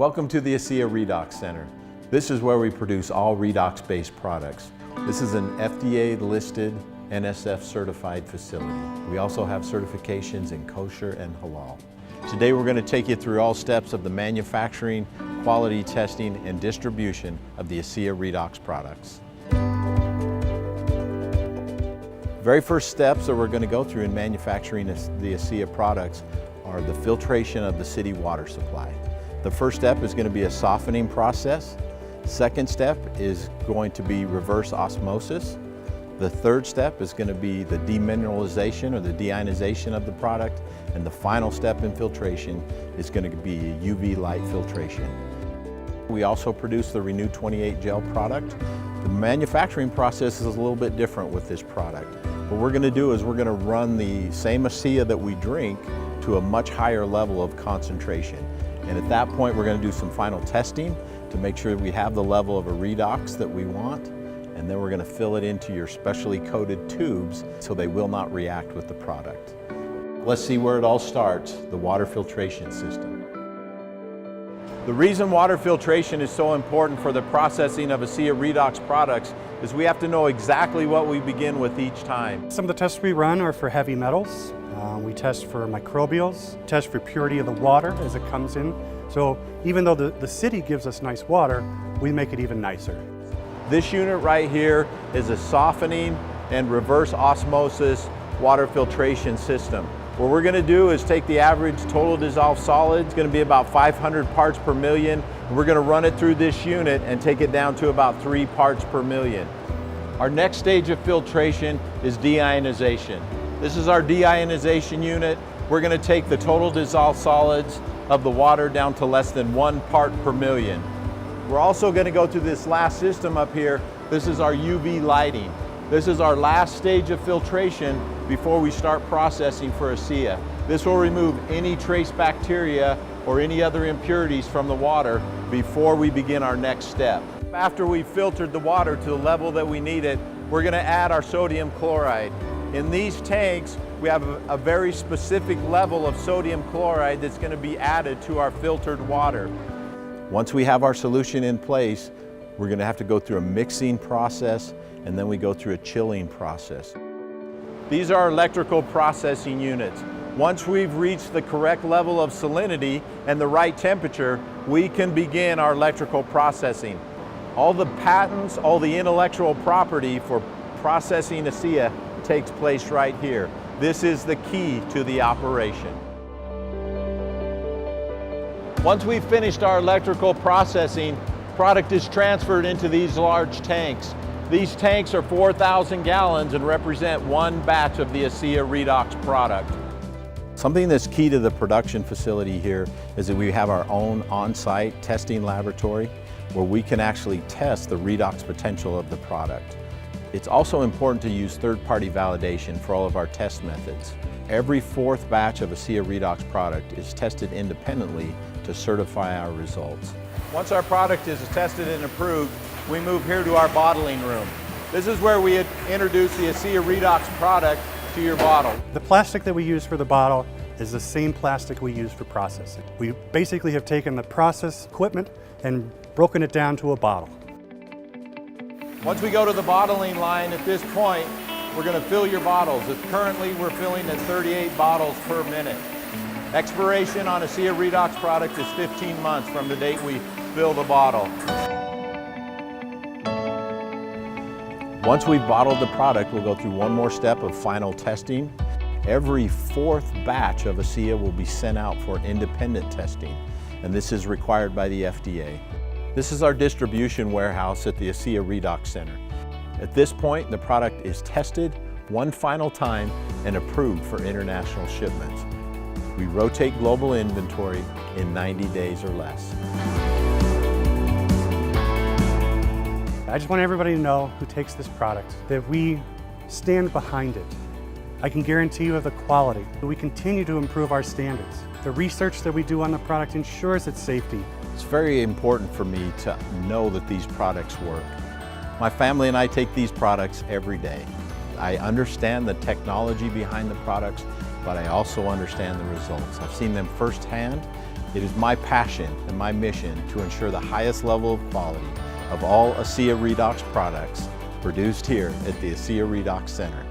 Welcome to the ASEA Redox Center. This is where we produce all redox-based products. This is an FDA-listed, NSF-certified facility. We also have certifications in kosher and halal. Today we're going to take you through all steps of the manufacturing, quality testing, and distribution of the ASEA Redox products. Very first steps that we're going to go through in manufacturing the ASEA products are the filtration of the city water supply. The first step is going to be a softening process. Second step is going to be reverse osmosis. The third step is going to be the demineralization or the deionization of the product. And the final step in filtration is going to be UV light filtration. We also produce the Renew 28 gel product. The manufacturing process is a little bit different with this product. What we're going to do is we're going to run the same ASEA that we drink to a much higher level of concentration. And at that point, we're going to do some final testing to make sure we have the level of a redox that we want. And then we're going to fill it into your specially coated tubes so they will not react with the product. Let's see where it all starts, the water filtration system. The reason water filtration is so important for the processing of ASEA Redox products is we have to know exactly what we begin with each time. Some of the tests we run are for heavy metals. We test for microbials, test for purity of the water as it comes in. So even though the city gives us nice water, we make it even nicer. This unit right here is a softening and reverse osmosis water filtration system. What we're going to do is take the average total dissolved solid. It's going to be about 500 parts per million. We're going to run it through this unit and take it down to about 3 parts per million. Our next stage of filtration is deionization. This is our deionization unit. We're going to take the total dissolved solids of the water down to less than 1 part per million. We're also going to go through this last system up here. This is our UV lighting. This is our last stage of filtration before we start processing for ASEA. This will remove any trace bacteria or any other impurities from the water before we begin our next step. After we've filtered the water to the level that we need it, we're going to add our sodium chloride. In these tanks, we have a very specific level of sodium chloride that's going to be added to our filtered water. Once we have our solution in place, we're going to have to go through a mixing process, and then we go through a chilling process. These are electrical processing units. Once we've reached the correct level of salinity and the right temperature, we can begin our electrical processing. All the patents, all the intellectual property for processing ASEA takes place right here. This is the key to the operation. Once we've finished our electrical processing, product is transferred into these large tanks. These tanks are 4,000 gallons and represent one batch of the ASEA Redox product. Something that's key to the production facility here is that we have our own on-site testing laboratory where we can actually test the redox potential of the product. It's also important to use third-party validation for all of our test methods. Every fourth batch of ASEA Redox product is tested independently to certify our results. Once our product is tested and approved, we move here to our bottling room. This is where we introduce the ASEA Redox product to your bottle. The plastic that we use for the bottle is the same plastic we use for processing. We basically have taken the process equipment and broken it down to a bottle. Once we go to the bottling line at this point, we're going to fill your bottles. Currently, we're filling at 38 bottles per minute. Expiration on ASEA Redox product is 15 months from the date we fill the bottle. Once we've bottled the product, we'll go through one more step of final testing. Every fourth batch of ASEA will be sent out for independent testing, and this is required by the FDA. This is our distribution warehouse at the ASEA Redox Center. At this point, the product is tested one final time and approved for international shipments. We rotate global inventory in 90 days or less. I just want everybody to know who takes this product that we stand behind it. I can guarantee you of the quality. We continue to improve our standards. The research that we do on the product ensures its safety. It's very important for me to know that these products work. My family and I take these products every day. I understand the technology behind the products, but I also understand the results. I've seen them firsthand, It is my passion and my mission to ensure the highest level of quality of all ASEA Redox products produced here at the ASEA Redox Center.